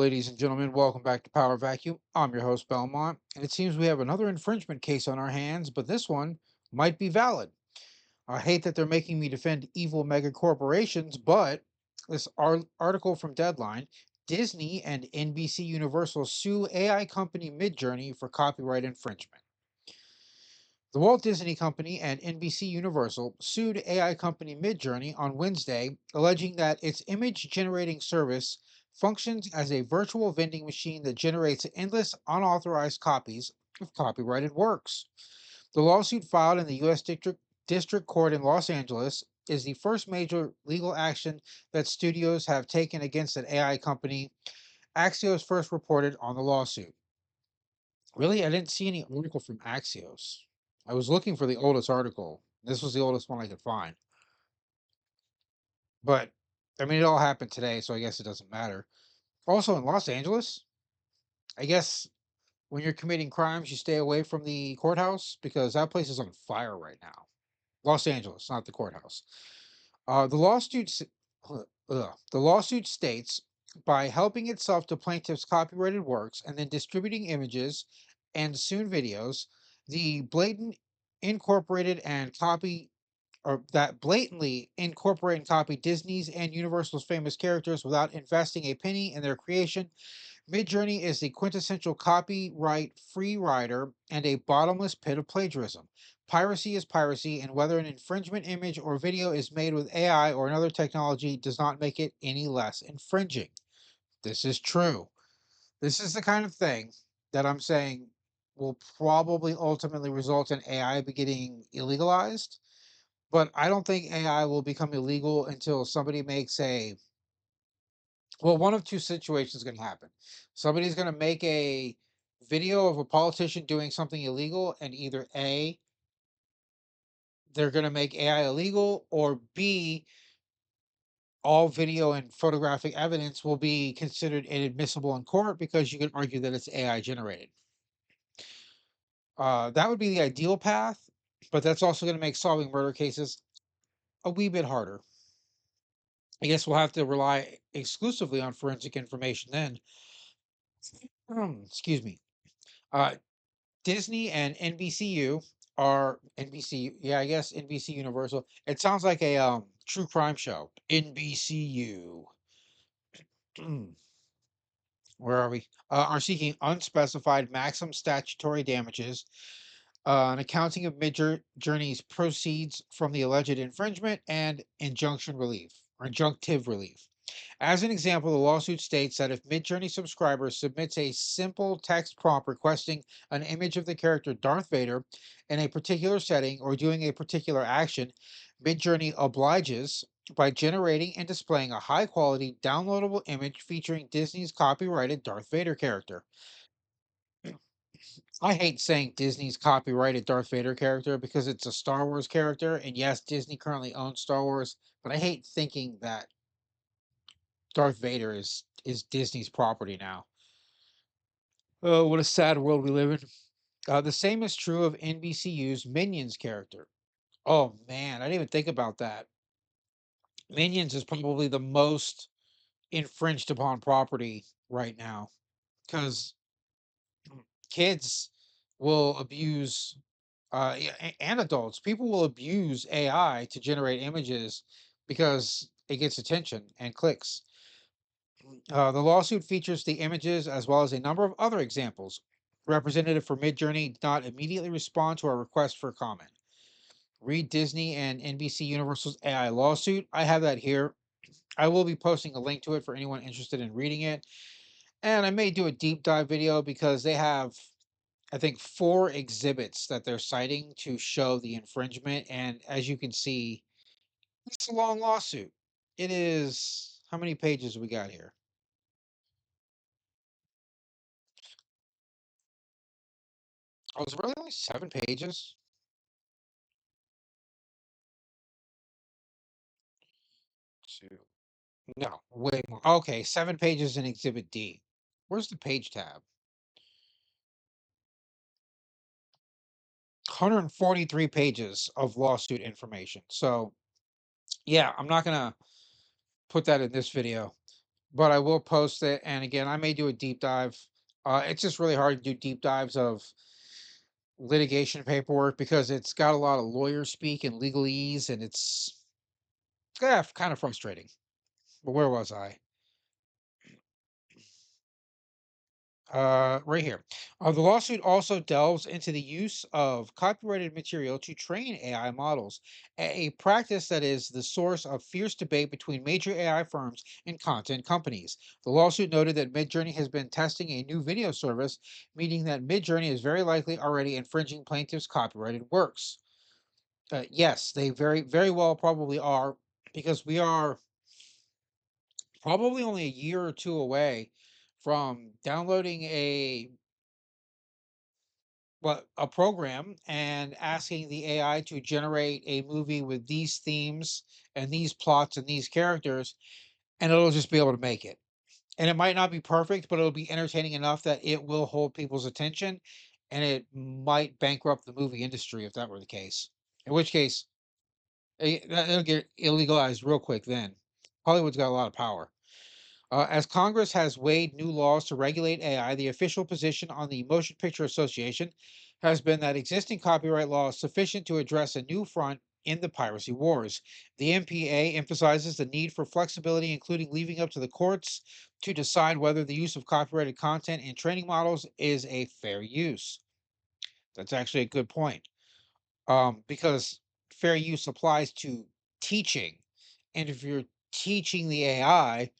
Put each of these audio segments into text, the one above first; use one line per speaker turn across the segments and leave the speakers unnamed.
ladies and gentlemen. Welcome back to Power Vacuum. I'm your host, Belmont, and it seems we have another infringement case on our hands, but this one might be valid. I hate that they're making me defend evil mega corporations, but this article from Deadline: Disney and NBC Universal sue AI company MidJourney for copyright infringement. The Walt Disney Company and NBC Universal sued AI company MidJourney on Wednesday, alleging that its image generating service functions as a virtual vending machine that generates endless unauthorized copies of copyrighted works. The lawsuit filed in the U.S. District Court in Los Angeles is the first major legal action that studios have taken against an AI company. Axios first reported on the lawsuit. Really, I didn't see any article from Axios. I was looking for the oldest article. This was the oldest one I could find. But I mean, it all happened today, so I guess it doesn't matter. Also, in Los Angeles, I guess when you're committing crimes, you stay away from the courthouse because that place is on fire right now. Los Angeles, not the courthouse. The the lawsuit states, by helping itself to plaintiffs' copyrighted works and then distributing images and soon videos, the blatant incorporated and copy or that blatantly incorporate and copy Disney's and Universal's famous characters without investing a penny in their creation. Midjourney is the quintessential copyright free rider and a bottomless pit of plagiarism. Piracy is piracy, and whether an infringement image or video is made with AI or another technology does not make it any less infringing. This is true. This is the kind of thing that I'm saying will probably ultimately result in AI getting illegalized, but I don't think AI will become illegal until somebody makes a well, one of two situations is going to happen. Somebody's going to make a video of a politician doing something illegal, and either A, they're going to make AI illegal, or B, all video and photographic evidence will be considered inadmissible in court because you can argue that it's AI generated. That would be the ideal path, but that's also going to make solving murder cases a wee bit harder. I guess we'll have to rely exclusively on forensic information then. Excuse me. Uh, Disney and NBCU are NBC, yeah, I guess NBC Universal. It sounds like a true crime show. NBCU. Where are we? Are seeking unspecified maximum statutory damages, an accounting of Midjourney's proceeds from the alleged infringement, and injunction relief or injunctive relief. As an example, the lawsuit states that if Midjourney subscriber submits a simple text prompt requesting an image of the character Darth Vader in a particular setting or doing a particular action, Midjourney obliges by generating and displaying a high quality downloadable image featuring Disney's copyrighted Darth Vader character. I hate saying Disney's copyrighted Darth Vader character because it's a Star Wars character, and yes, Disney currently owns Star Wars, but I hate thinking that Darth Vader is Disney's property now. Oh, what a sad world we live in. The same is true of NBCU's Minions character. Oh man, I didn't even think about that. Minions is probably the most infringed upon property right now because kids will abuse, yeah, and adults. People will abuse AI to generate images because it gets attention and clicks. The lawsuit features the images as well as a number of other examples. Representative for Midjourney did not immediately respond to our request for comment. Read Disney and NBC Universal's AI lawsuit. I have that here. I will be posting a link to it for anyone interested in reading it. And I may do a deep dive video because they have, I think, 4 exhibits that they're citing to show the infringement. And as you can see, it's a long lawsuit. It is, how many pages we got here? Oh, it's really only 7 pages? Two. No, way more. Okay, 7 pages in Exhibit D. Where's the page tab? 143 pages of lawsuit information. So, yeah, I'm not gonna put that in this video. but I will post it. And again, I may do a deep dive. It's just really hard to do deep dives of litigation paperwork because it's got a lot of lawyer speak and legalese, and it's yeah, kind of frustrating. But where was I? Right here. The lawsuit also delves into the use of copyrighted material to train AI models, a practice that is the source of fierce debate between major AI firms and content companies. The lawsuit noted that Midjourney has been testing a new video service, meaning that Midjourney is very likely already infringing plaintiffs' copyrighted works. Yes, they very well probably are, because we are probably only a year or two away from downloading a program and asking the AI to generate a movie with these themes and these plots and these characters, and it'll just be able to make it. And it might not be perfect, but it'll be entertaining enough that it will hold people's attention, and it might bankrupt the movie industry if that were the case. In which case, it'll get illegalized real quick then. Hollywood's got a lot of power. As Congress has weighed new laws to regulate AI, the official position on the Motion Picture Association has been that existing copyright law is sufficient to address a new front in the piracy wars. The MPA emphasizes the need for flexibility, including leaving up to the courts to decide whether the use of copyrighted content in training models is a fair use. That's actually a good point, because fair use applies to teaching. And if you're teaching the AI,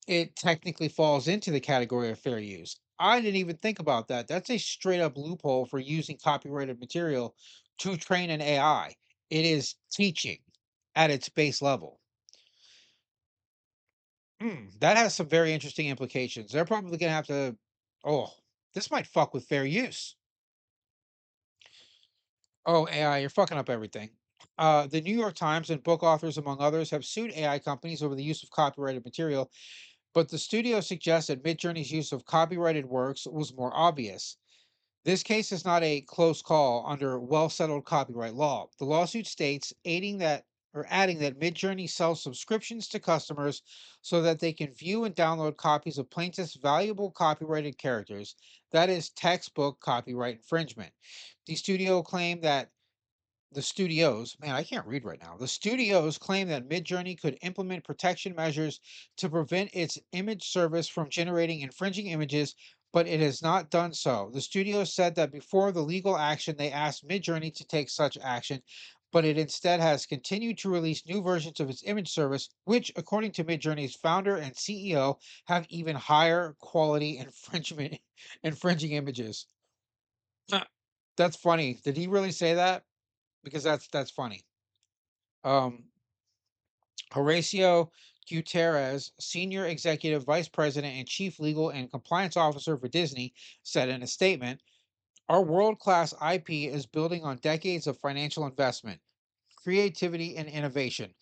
it technically falls into the category of fair use. I didn't even think about that. That's a straight up loophole for using copyrighted material to train an AI. It is teaching at its base level. That has some very interesting implications. They're probably going to have to, oh, this might fuck with fair use. Oh, AI, you're fucking up everything. The New York Times and book authors, among others, have sued AI companies over the use of copyrighted material, but the studio suggests that Midjourney's use of copyrighted works was more obvious. This case is not a close call under well-settled copyright law. The lawsuit states adding that Midjourney sells subscriptions to customers so that they can view and download copies of plaintiffs' valuable copyrighted characters. That is textbook copyright infringement. The studio claimed that the studios, man, I can't read right now. The studios claim that Midjourney could implement protection measures to prevent its image service from generating infringing images, but it has not done so. The studios said that before the legal action, they asked Midjourney to take such action, but it instead has continued to release new versions of its image service, which, according to Midjourney's founder and CEO, have even higher quality infringement infringing images. That's funny. Did he really say that? Because that's funny. Um, Horacio Gutierrez, Senior Executive Vice President and Chief Legal and Compliance Officer for Disney, said in a statement, "Our world class IP is building on decades of financial investment, creativity, and innovation.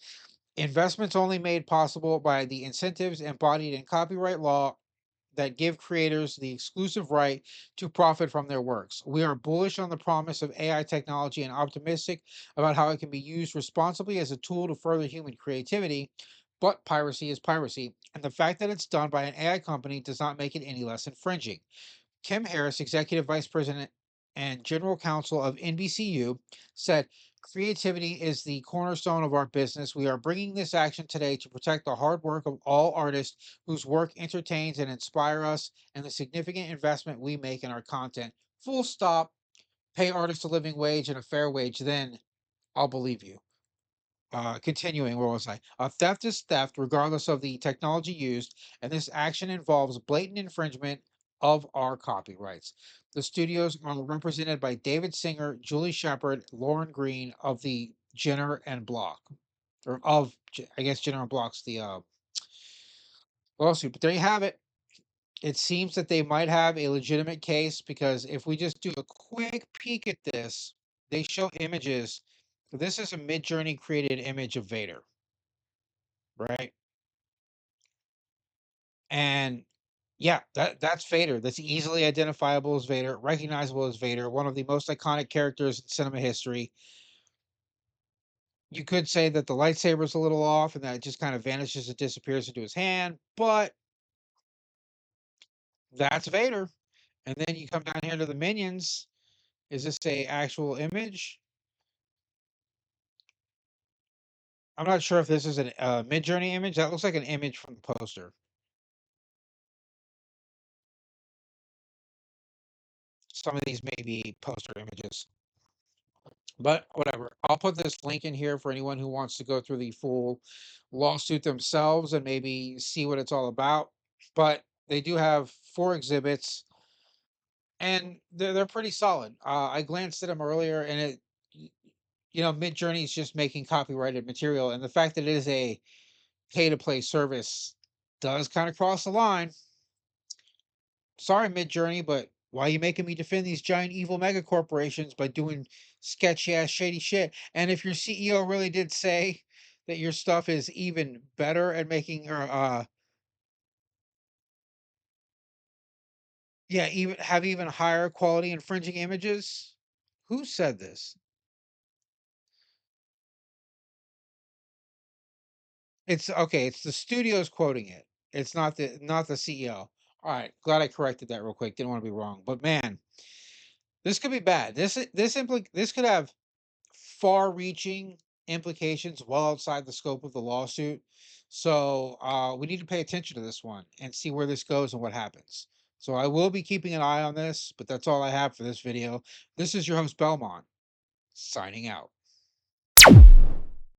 Investments only made possible by the incentives embodied in copyright law that give creators the exclusive right to profit from their works. We are bullish on the promise of AI technology and optimistic about how it can be used responsibly as a tool to further human creativity. But piracy is piracy, and the fact that it's done by an AI company does not make it any less infringing." Kim Harris, Executive Vice President and General Counsel of NBCU, said, "Creativity is the cornerstone of our business. We are bringing this action today to protect the hard work of all artists whose work entertains and inspire us and the significant investment we make in our content. Full stop. Pay artists a living wage and a fair wage, then I'll believe you." Continuing, where was I? Theft is theft, regardless of the technology used, and this action involves blatant infringement of our copyrights. The studios are represented by David Singer, Julie Shepard, Lauren Green of the Jenner and Block, or of, I guess Jenner and Block's the lawsuit. But there you have it. It seems that they might have a legitimate case, because if we just do a quick peek at this, they show images. This is a Mid-Journey created image of Vader, right? And yeah, that's Vader. That's easily identifiable as Vader, recognizable as Vader, one of the most iconic characters in cinema history. You could say that the lightsaber's a little off and that it just kind of vanishes and disappears into his hand, but that's Vader. And then you come down here to the minions. Is this a actual image? I'm not sure if this is an Mid-Journey image. That looks like an image from the poster. Some of these may be poster images, but whatever. I'll put this link in here for anyone who wants to go through the full lawsuit themselves and maybe see what it's all about. But they do have 4 exhibits, and they're pretty solid. I glanced at them earlier, and y- Mid-Journey is just making copyrighted material, and the fact that it is a pay-to-play service does kind of cross the line. Sorry, Mid-Journey, but why are you making me defend these giant evil mega corporations by doing sketchy ass shady shit? And if your CEO really did say that your stuff is even better at making or yeah, even higher quality infringing images, who said this? It's okay, it's the studio's quoting it. It's not the CEO. All right, glad I corrected that real quick. Didn't want to be wrong. But man, this could be bad. This could have far-reaching implications well outside the scope of the lawsuit. So we need to pay attention to this one and see where this goes and what happens. So I will be keeping an eye on this, but that's all I have for this video. This is your host Belmont, signing out.